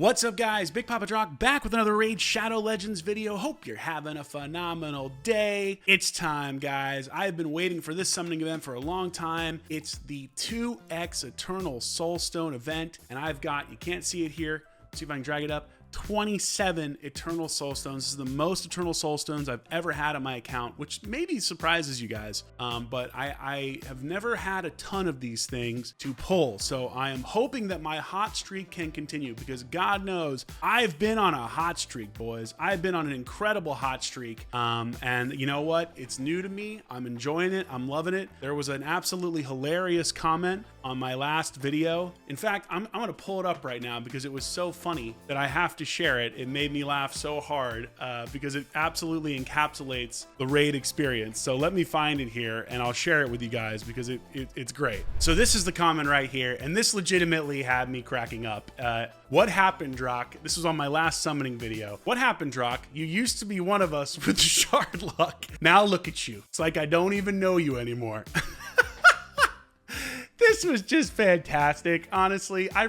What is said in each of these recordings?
What's up, guys? Big Papa Drock back with another Raid Shadow Legends video. Hope you're having a phenomenal day. It's time, guys. I've been waiting for this summoning event for a long time. It's the 2x Eternal Soulstone event, and I've got, you can't see it here, see if I can drag it up, 27 Eternal Soulstones. This is the most Eternal Soulstones I've ever had on my account, which maybe surprises you guys, but I have never had a ton of these things to pull, so I am hoping that my hot streak can continue, because God knows I've been on a hot streak, boys. I've been on an incredible hot streak, and you know what? It's new to me. I'm enjoying it. I'm loving it. There was an absolutely hilarious comment on my last video. In fact, I'm gonna pull it up right now because it was so funny that I have to share it. It made me laugh so hard because it absolutely encapsulates the raid experience. So let me find it here and I'll share it with you guys because it's great. So this is the comment right here, and this legitimately had me cracking up. What happened, Drock? This was on my last summoning video. What happened, Drock? You used to be one of us with shard luck. Now look at you. It's like I don't even know you anymore. This was just fantastic. Honestly, I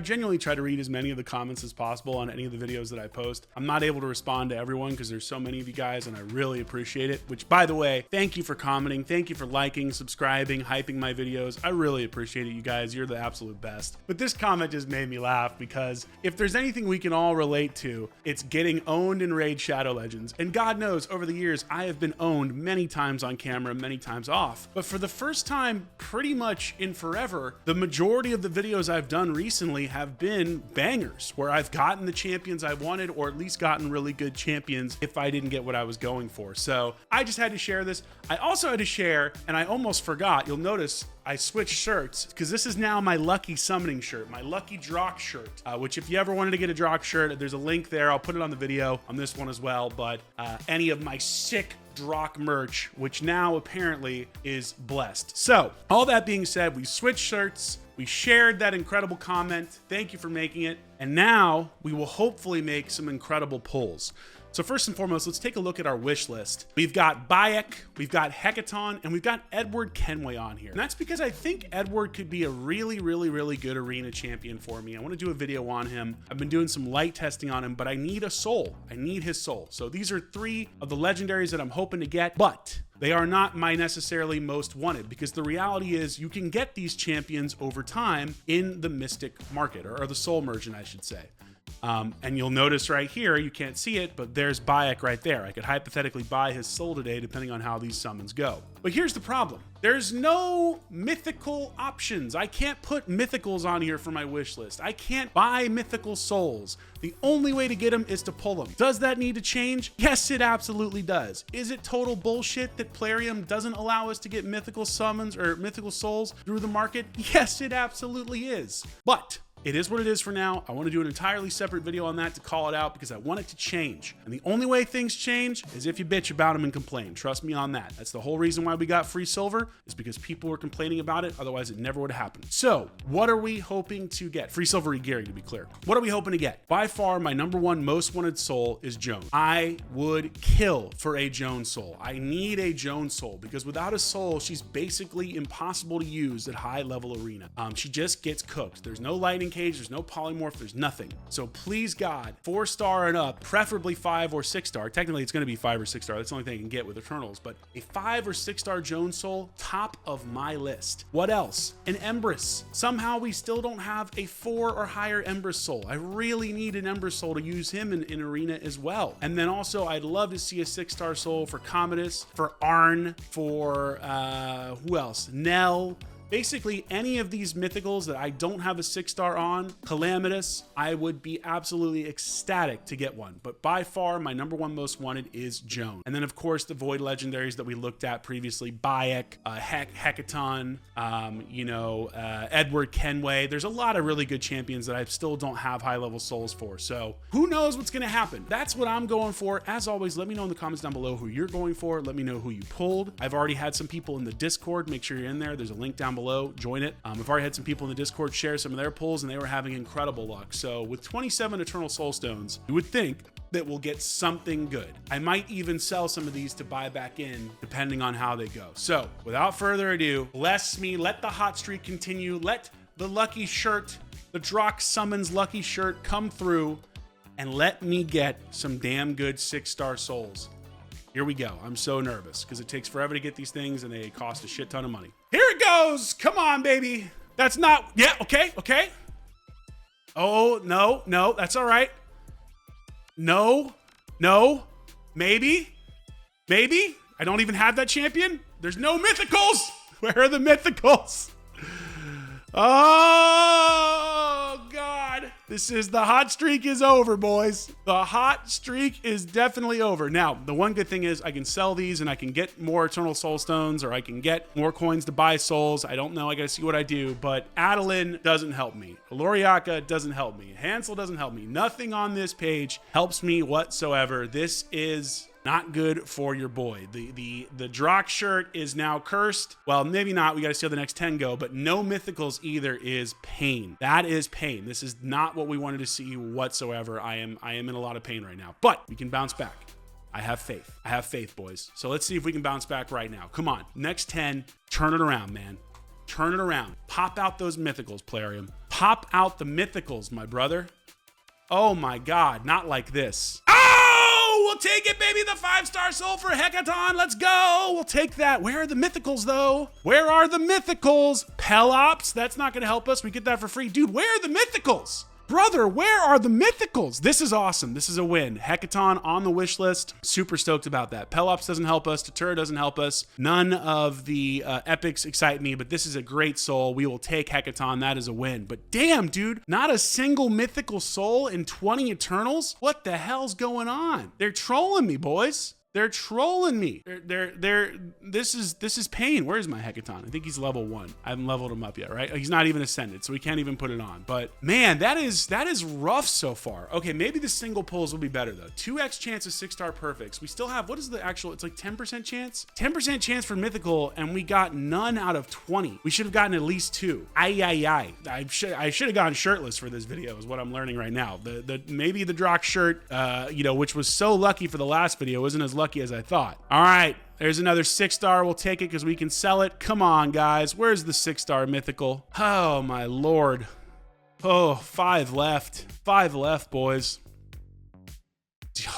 genuinely try to read as many of the comments as possible on any of the videos that I post. I'm not able to respond to everyone because there's so many of you guys, and I really appreciate it. Which, by the way, thank you for commenting. Thank you for liking, subscribing, hyping my videos. I really appreciate it, you guys. You're the absolute best. But this comment just made me laugh because if there's anything we can all relate to, it's getting owned in Raid Shadow Legends. And God knows, over the years, I have been owned many times on camera, many times off. But for the first time, pretty much in forever, the majority of the videos I've done recently have been bangers where I've gotten the champions I wanted, or at least gotten really good champions if I didn't get what I was going for. So I just had to share this. I also had to share, and I almost forgot, you'll notice I switched shirts because this is now my lucky summoning shirt, my lucky Drock shirt, which if you ever wanted to get a Drock shirt, there's a link there. I'll put it on the video on this one as well, but any of my sick Drock merch, which now apparently is blessed. So all that being said, we switched shirts, we shared that incredible comment, thank you for making it, and now we will hopefully make some incredible pulls. So first and foremost, let's take a look at our wish list. We've got Bayek, we've got Hecaton, and we've got Edward Kenway on here. And that's because I think Edward could be a really good arena champion for me. I want to do a video on him. I've been doing some light testing on him, but I need a soul. I need his soul. So these are three of the legendaries that I'm hoping to get, but they are not my necessarily most wanted, because the reality is you can get these champions over time in the Mystic market, or the soul merchant, I should say. And you'll notice right here, you can't see it, but there's Bayek right there. I could hypothetically buy his soul today depending on how these summons go. But here's the problem. There's no mythical options. I can't put mythicals on here for my wish list. I can't buy mythical souls. The only way to get them is to pull them. Does that need to change? Yes, it absolutely does. Is it total bullshit that Plarium doesn't allow us to get mythical summons or mythical souls through the market? Yes, it absolutely is. But it is what it is for now. I want to do an entirely separate video on that to call it out because I want it to change. And the only way things change is if you bitch about them and complain. Trust me on that. That's the whole reason why we got free silver, is because people were complaining about it. Otherwise, it never would have happened. So what are we hoping to get? Free silver Gary, to be clear. What are we hoping to get? By far, my #1 most wanted soul is Joan. I would kill for a Joan soul. I need a Joan soul because without a soul, she's basically impossible to use at high level arena. She just gets cooked. There's no lightning cage, there's no polymorph, there's nothing. So please God, 4-star and up, preferably 5 or 6-star. Technically it's going to be 5 or 6-star. That's the only thing I can get with Eternals, but a 5 or 6-star Joan soul, top of my list. What else? An Empress. Somehow we still don't have a 4 or higher Empress soul. I really need an Empress soul to use him in arena as well. And then also I'd love to see a 6-star soul for Commodus, for Arn, for who else? Nell. Basically, any of these mythicals that I don't have a 6-star on, Calamitous, I would be absolutely ecstatic to get one. But by far, my #1 most wanted is Joan. And then, of course, the Void legendaries that we looked at previously, Bayek, Hecaton, Edward Kenway. There's a lot of really good champions that I still don't have high-level souls for. So who knows what's going to happen? That's what I'm going for. As always, let me know in the comments down below who you're going for. Let me know who you pulled. I've already had some people in the Discord. Make sure you're in there. There's a link down below. Join it. I've already had some people in the Discord share some of their pulls, and they were having incredible luck. So with 27 Eternal Soulstones, you would think that we'll get something good. I might even sell some of these to buy back in, depending on how they go. So without further ado, bless me. Let the hot streak continue. Let the lucky shirt, the Drock Summons lucky shirt come through and let me get some damn good 6-star souls. Here we go. I'm so nervous because it takes forever to get these things and they cost a shit ton of money. Here it goes. Come on, baby. That's not, yeah, okay, okay. Oh, no, no, that's all right. No, no, maybe. I don't even have that champion. There's no mythicals. Where are the mythicals? Oh, God. The hot streak is over, boys. The hot streak is definitely over. Now, the one good thing is I can sell these and I can get more Eternal Soul Stones, or I can get more coins to buy souls. I don't know. I got to see what I do. But Adeline doesn't help me. Loriaka doesn't help me. Hansel doesn't help me. Nothing on this page helps me whatsoever. This is not good for your boy. The Drock shirt is now cursed. Well, maybe not. We got to see how the next 10 go, but no mythicals either is pain. That is pain. This is not what we wanted to see whatsoever. I am in a lot of pain right now, but we can bounce back. I have faith. I have faith, boys. So let's see if we can bounce back right now. Come on. Next 10, turn it around, man. Turn it around. Pop out those mythicals, Plarium. Pop out the mythicals, my brother. Oh my God, not like this. We'll take it, baby. The 5-star soul for Hecaton. Let's go. We'll take that. Where are the mythicals, though? Where are the mythicals? Pelops. That's not going to help us. We get that for free. Dude, where are the mythicals? Brother, where are the mythicals? This is awesome. This is a win. Hecaton on the wish list. Super stoked about that. Pelops doesn't help us. Tatura doesn't help us. None of the epics excite me, but this is a great soul. We will take Hecaton. That is a win. But damn, dude, not a single mythical soul in 20 Eternals? What the hell's going on? They're trolling me, boys. They're trolling me. This is pain. Where is my Hecaton? I think he's level 1. I haven't leveled him up yet, right? He's not even ascended, so we can't even put it on. But man, that is rough so far. Okay, maybe the single pulls will be better though. 2x chance of 6-star perfects. We still have, what is the actual, it's like 10% chance? 10% chance for mythical, and we got none out of 20. We should have gotten at least 2. I should have gone shirtless for this video is what I'm learning right now. Maybe the Drock shirt, which was so lucky for the last video, isn't as lucky as I thought. All right, there's another 6-star. We'll take it because we can sell it. Come on, guys. Where's the 6-star mythical? Oh, my Lord. Oh, 5 left. 5 left, boys.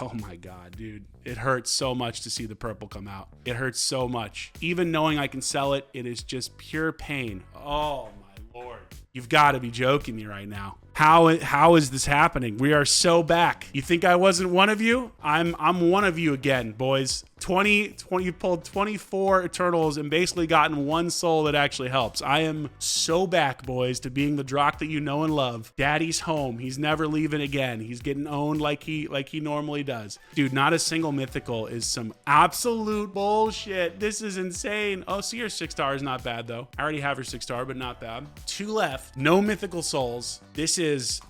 Oh, my God, dude. It hurts so much to see the purple come out. It hurts so much. Even knowing I can sell it, it is just pure pain. Oh, my Lord. You've got to be joking me right now. How is this happening? We are so back. You think I wasn't one of you? I'm one of you again, boys. 20 you pulled 24 Eternals and basically gotten 1 soul that actually helps. I am so back, boys, to being the Drock that you know and love. Daddy's home. He's never leaving again. He's getting owned like he normally does. Dude, not a single mythical is some absolute bullshit. This is insane. Oh, so your 6-star is not bad though. I already have her 6-star, but not bad. 2 left. No mythical souls.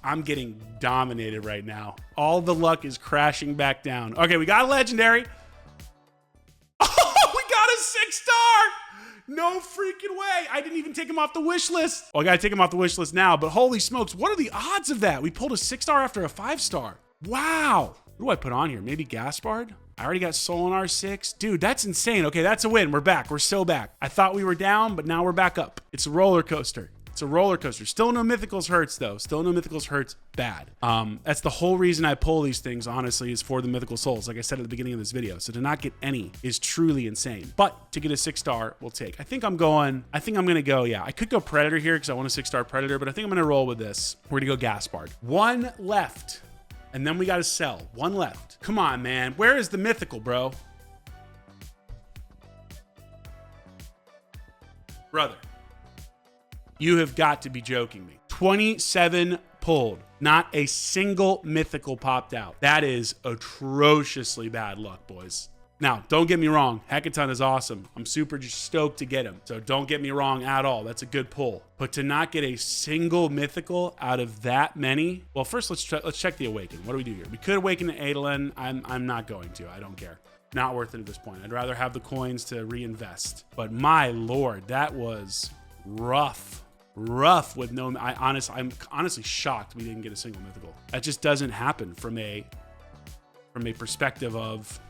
I'm getting dominated right now. All the luck is crashing back down. Okay, we got a legendary. Oh, we got a 6-star. No freaking way. I didn't even take him off the wish list. Well, I got to take him off the wish list now, but holy smokes, what are the odds of that? We pulled a 6-star after a 5-star. Wow. What do I put on here? Maybe Gasbard? I already got soul in R6. Dude, that's insane. Okay, that's a win. We're back. We're so back. I thought we were down, but now we're back up. It's a roller coaster. It's a roller coaster. Still no mythicals hurts though. Still no mythicals hurts bad. That's the whole reason I pull these things, honestly, is for the mythical souls, like I said at the beginning of this video. So to not get any is truly insane. But to get a 6-star, we'll take. I think I'm gonna go, yeah. I could go Predator here because I want a 6-star Predator, but I think I'm gonna roll with this. We're gonna go Gasbard. 1 left. And then we gotta sell. 1 left. Come on, man. Where is the mythical, bro? Brother. You have got to be joking me. 27 pulled. Not a single mythical popped out. That is atrociously bad luck, boys. Now, don't get me wrong. Hecaton is awesome. I'm super stoked to get him. So don't get me wrong at all. That's a good pull. But to not get a single mythical out of that many. Well, first let's check the awaken. What do we do here? We could awaken to Adolin. I'm not going to. I don't care. Not worth it at this point. I'd rather have the coins to reinvest. But my Lord, that was rough with no, I'm honestly shocked we didn't get a single mythical. That just doesn't happen from a perspective of,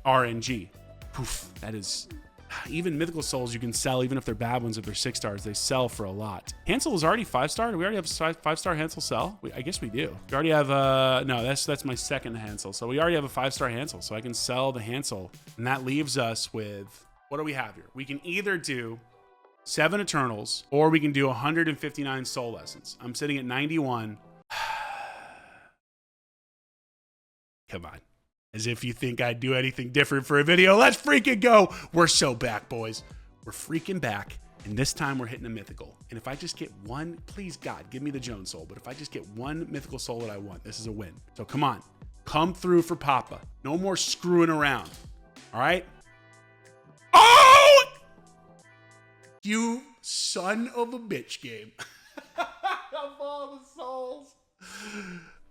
RNG. Poof, that is Even mythical souls you can sell, even if they're bad ones. If they're 6 stars, they sell for a lot. Hansel is already 5-star. Do we already have 5-star Hansel sell? I guess we do. We already have no, that's my second Hansel. So we already have a 5-star Hansel. So I can sell the Hansel, and that leaves us with, what do we have here? We can either do 7 Eternals, or we can do 159 Soul Essence. I'm sitting at 91. Come on. As if you think I'd do anything different for a video. Let's freaking go. We're so back, boys. We're freaking back. And this time we're hitting a mythical. And if I just get one, please God, give me the Jones soul. But if I just get one mythical soul that I want, this is a win. So come on. Come through for Papa. No more screwing around. All right? Oh! You son of a bitch game. Of all the souls.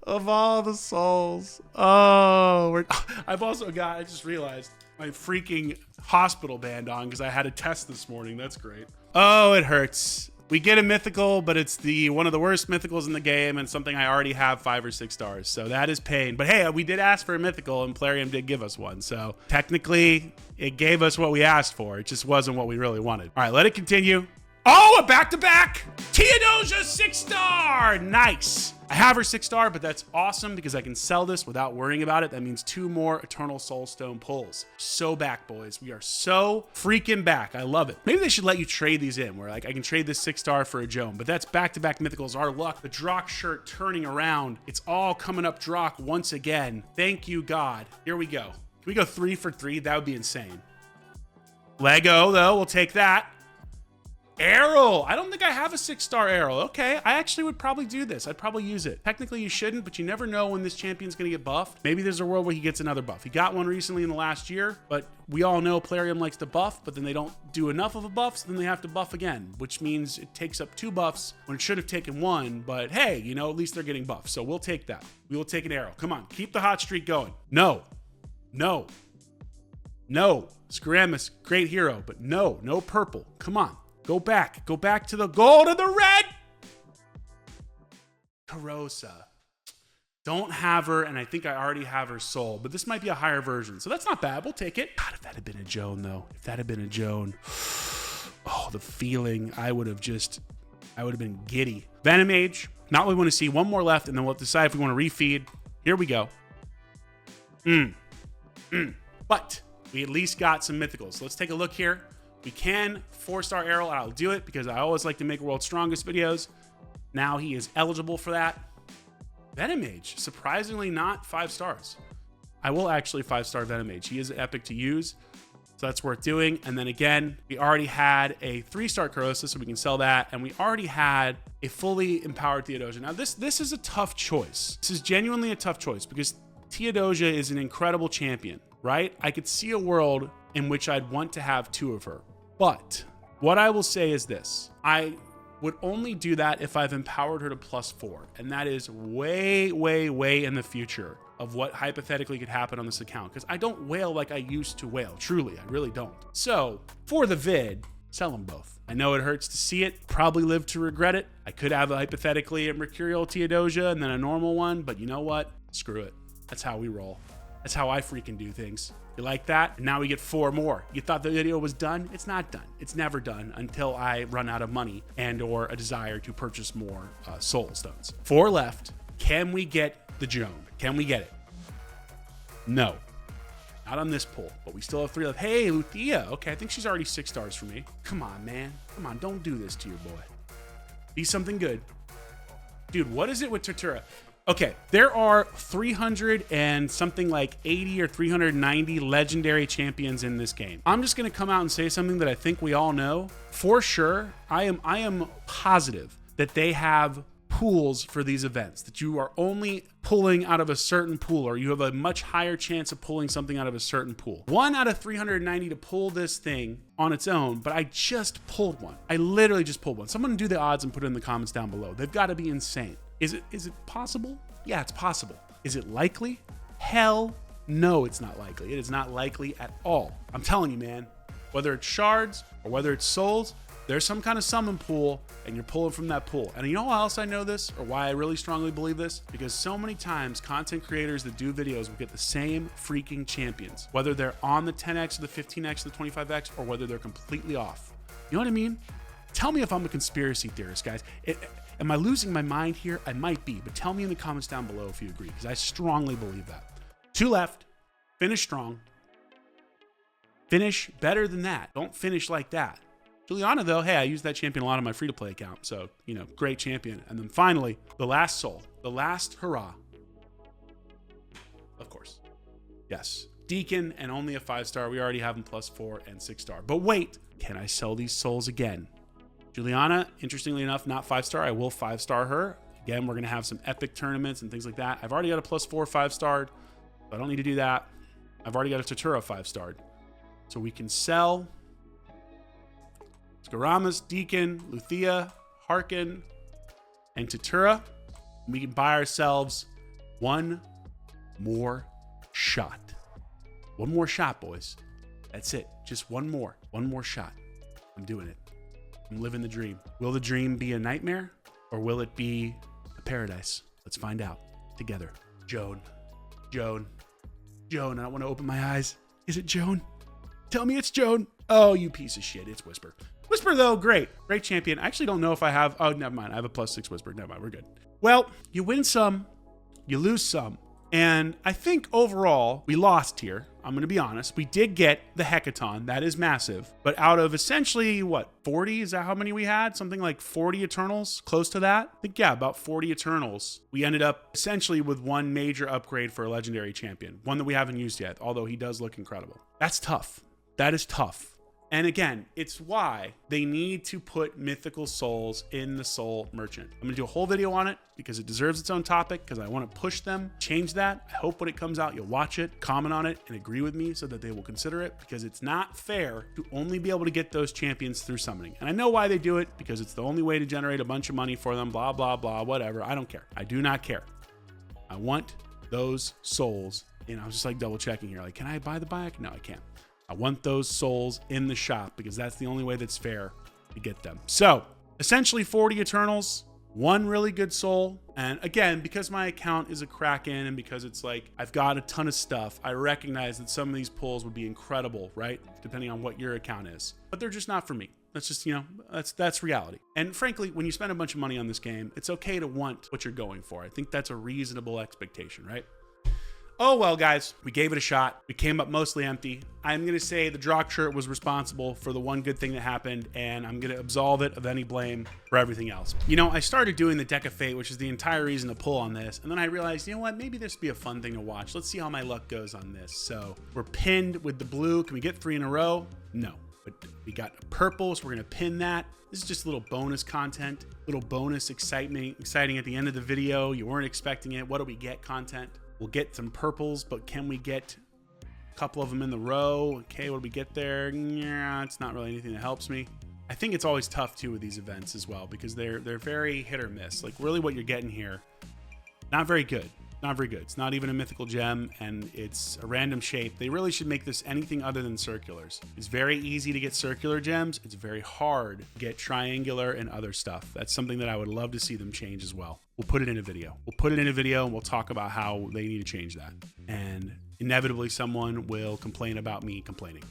Of all the souls. Oh, I've also got, I just realized, my freaking hospital band on because I had a test this morning. That's great. Oh, it hurts. We get a mythical, but it's one of the worst mythicals in the game and something I already have 5 or 6 stars. So that is pain. But hey, we did ask for a mythical and Plarium did give us one. So technically it gave us what we asked for. It just wasn't what we really wanted. All right, let it continue. Oh, a back-to-back. Theodosia 6-star. Nice. I have her 6-star, but that's awesome because I can sell this without worrying about it. That means 2 more Eternal Soulstone pulls. So back, boys. We are so freaking back. I love it. Maybe they should let you trade these in where like I can trade this 6-star for a Joan, but that's back-to-back mythicals. Our luck. The Drock shirt turning around. It's all coming up Drock once again. Thank you, God. Here we go. Can we go 3 for 3? That would be insane. Lego, though. We'll take that. Errol. I don't think I have a 6-star Errol. Okay, I actually would probably do this. I'd probably use it. Technically, you shouldn't, but you never know when this champion's going to get buffed. Maybe there's a world where he gets another buff. He got one recently in the last year, but we all know Plarium likes to buff, but then they don't do enough of a buff, so then they have to buff again, which means it takes up 2 buffs when it should have taken 1, but hey, you know, at least they're getting buffed, so we'll take that. We will take an Errol. Come on, keep the hot streak going. No. No. No. Scaramus, great hero, but no purple. Come on. Go back to the gold and the red. Carosa. Don't have her, and I think I already have her soul, but this might be a higher version, so that's not bad. We'll take it. God, if that had been a Joan, though. If that had been a Joan. Oh, the feeling. I would have been giddy. Venom Age. Not what we want to see. One more left, and then we'll decide if we want to refeed. Here we go. But we at least got some mythicals. So let's take a look here. We can 4-star Errol, and I'll do it because I always like to make World's Strongest videos. Now he is eligible for that. Venom Mage, surprisingly not 5 stars. I will actually 5-star Venom Mage. He is epic to use, so that's worth doing. And then again, we already had a 3-star Carosa, so we can sell that. And we already had a fully empowered Theodosia. Now this is a tough choice. This is genuinely a tough choice because Theodosia is an incredible champion, right? I could see a world in which I'd want to have 2 of her. But what I will say is this. I would only do that if I've empowered her to +4. And that is way, way, way in the future of what hypothetically could happen on this account. Because I don't wail like I used to wail. Truly, I really don't. So for the vid, sell them both. I know it hurts to see it. Probably live to regret it. I could have hypothetically a Mercurial Theodosia and then a normal one. But you know what? Screw it. That's how we roll. That's how I freaking do things. You like that? And now we get 4 more. You thought the video was done? It's not done. It's never done until I run out of money and or a desire to purchase more Soulstones. 4 left. Can we get the Joan? Can we get it? No. Not on this pull, but we still have 3 left. Hey, Luthia. Okay, I think she's already 6 stars for me. Come on, man. Come on, don't do this to your boy. Be something good. Dude, what is it with Tortura? Okay, there are 300 and something like 80 or 390 legendary champions in this game. I'm just gonna come out and say something that I think we all know. For sure, I am positive that they have pools for these events, that you are only pulling out of a certain pool, or you have a much higher chance of pulling something out of a certain pool. 1 out of 390 to pull this thing on its own, but I just pulled one. I literally just pulled one. Someone do the odds and put it in the comments down below. They've got to be insane. Is it possible? Yeah, it's possible. Is it likely? Hell no, it's not likely. It is not likely at all. I'm telling you, man, whether it's shards or whether it's souls, There's some kind of summon pool and you're pulling from that pool. And you know how else I know this, or why I really strongly believe this? Because so many times content creators that do videos will get the same freaking champions, whether they're on the 10x or the 15x or the 25x, or whether they're completely off. You know what I mean? Tell me if I'm a conspiracy theorist, guys. Am I losing my mind here? I might be, but tell me in the comments down below if you agree, because I strongly believe that. 2 left, finish strong. Finish better than that. Don't finish like that. Juliana, though, hey, I use that champion a lot on my free-to-play account, so, you know, great champion. And then finally, the last soul, the last hurrah. Of course. Yes. Deacon and only a 5-star. We already have him +4 and 6-star. But wait, can I sell these souls again? Juliana, interestingly enough, not 5-star. I will 5-star her. Again, we're going to have some epic tournaments and things like that. I've already got a +4 5-starred, so I don't need to do that. I've already got a Tatura 5-starred. So we can sell Skaramas, Deacon, Luthia, Harkin, and Tatura. We can buy ourselves one more shot. One more shot, boys. That's it. Just one more shot. I'm doing it. I'm living the dream. Will the dream be a nightmare, or will it be a paradise? Let's find out together. Joan. I don't want to open my eyes. Is it Joan? Tell me it's Joan. Oh, you piece of shit. It's Whisper. Whisper, though, great champion. I actually don't know if I have, oh, never mind. I have a +6 Whisper. Never mind. We're good. Well, you win some, you lose some. And I think overall, we lost here. I'm going to be honest. We did get the Hecaton. That is massive. But out of essentially, what, 40? Is that how many we had? Something like 40 Eternals? Close to that? I think, yeah, about 40 Eternals. We ended up essentially with one major upgrade for a legendary champion. One that we haven't used yet, although he does look incredible. That's tough. That is tough. And again, it's why they need to put mythical souls in the soul merchant. I'm gonna do a whole video on it because it deserves its own topic, because I want to push them, change that. I hope when it comes out, you'll watch it, comment on it, and agree with me so that they will consider it, because it's not fair to only be able to get those champions through summoning. And I know why they do it, because it's the only way to generate a bunch of money for them, blah, blah, blah, whatever. I don't care. I do not care. I want those souls. And I was just like double checking here. Like, can I buy the bike? No, I can't. I want those souls in the shop, because that's the only way that's fair to get them. So essentially 40 Eternals, one really good soul. And again, because my account is a Kraken and because it's like I've got a ton of stuff, I recognize that some of these pulls would be incredible, right? Depending on what your account is, but they're just not for me. That's just, you know, that's reality. And frankly, when you spend a bunch of money on this game, it's okay to want what you're going for. I think that's a reasonable expectation, right? Oh, well, guys, we gave it a shot. We came up mostly empty. I'm going to say the Drock shirt was responsible for the one good thing that happened, and I'm going to absolve it of any blame for everything else. You know, I started doing the Deck of Fate, which is the entire reason to pull on this, and then I realized, you know what, maybe this would be a fun thing to watch. Let's see how my luck goes on this. So we're pinned with the blue. Can we get 3 in a row? No, but we got a purple, so we're going to pin that. This is just a little bonus content, little bonus exciting at the end of the video. You weren't expecting it. What do we get content? We'll get some purples, but can we get a couple of them in the row? Okay, what do we get there? Yeah, it's not really anything that helps me. I think it's always tough too with these events as well, because they're very hit or miss. Like really what you're getting here, not very good. Not very good. It's not even a mythical gem, and it's a random shape. They really should make this anything other than circulars. It's very easy to get circular gems. It's very hard to get triangular and other stuff. That's something that I would love to see them change as well. We'll put it in a video. And we'll talk about how they need to change that. And inevitably someone will complain about me complaining.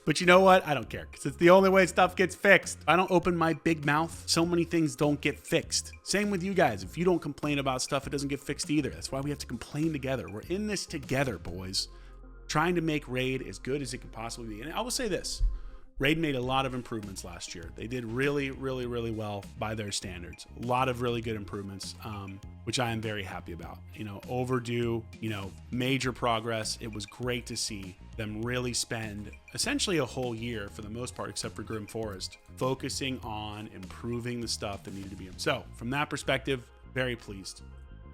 But you know what? I don't care, because it's the only way stuff gets fixed. I don't open my big mouth. So many things don't get fixed. Same with you guys. If you don't complain about stuff, it doesn't get fixed either. That's why we have to complain together. We're in this together, boys. Trying to make Raid as good as it could possibly be. And I will say this. Raid made a lot of improvements last year. They did really, really, really well by their standards. A lot of really good improvements, which I am very happy about. You know, overdue, you know, major progress. It was great to see them really spend essentially a whole year, for the most part, except for Grim Forest, focusing on improving the stuff that needed to be. So from that perspective, very pleased.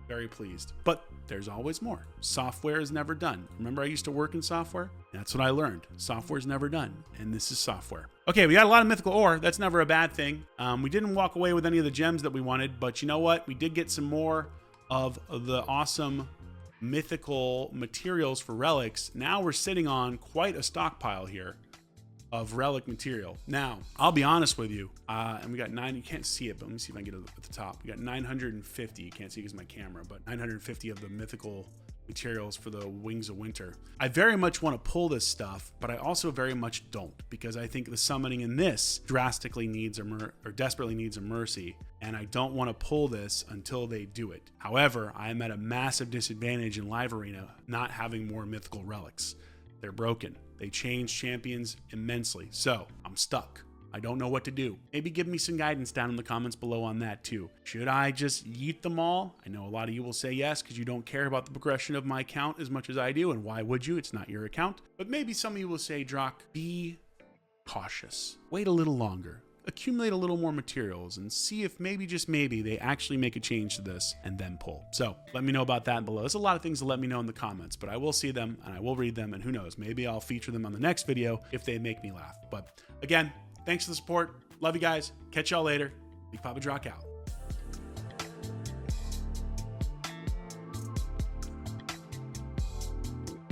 Very pleased. But there's always more. Software is never done. Remember, I used to work in software? That's what I learned. Software is never done. And this is software. Okay, we got a lot of mythical ore. That's never a bad thing. We didn't walk away with any of the gems that we wanted, but you know what? We did get some more of the awesome mythical materials for relics. Now we're sitting on quite a stockpile here. of relic material. Now, I'll be honest with you, and we got 9, you can't see it, but let me see if I can get it at the top. We got 950, you can't see because of my camera, but 950 of the mythical materials for the Wings of Winter. I very much want to pull this stuff, but I also very much don't, because I think the summoning in this drastically needs desperately needs a mercy, and I don't want to pull this until they do it. However, I am at a massive disadvantage in Live Arena not having more mythical relics. They're broken. They change champions immensely, so I'm stuck. I don't know what to do. Maybe give me some guidance down in the comments below on that too. Should I just yeet them all? I know a lot of you will say yes because you don't care about the progression of my account as much as I do, and why would you? It's not your account. But maybe some of you will say, Drock, be cautious. Wait a little longer. Accumulate a little more materials and see if maybe, just maybe, they actually make a change to this and then pull. So let me know about that below. There's a lot of things to let me know in the comments, but I will see them and I will read them, and who knows, maybe I'll feature them on the next video if they make me laugh. But again, thanks for the support. Love you guys. Catch y'all later. Big Papa Drock out.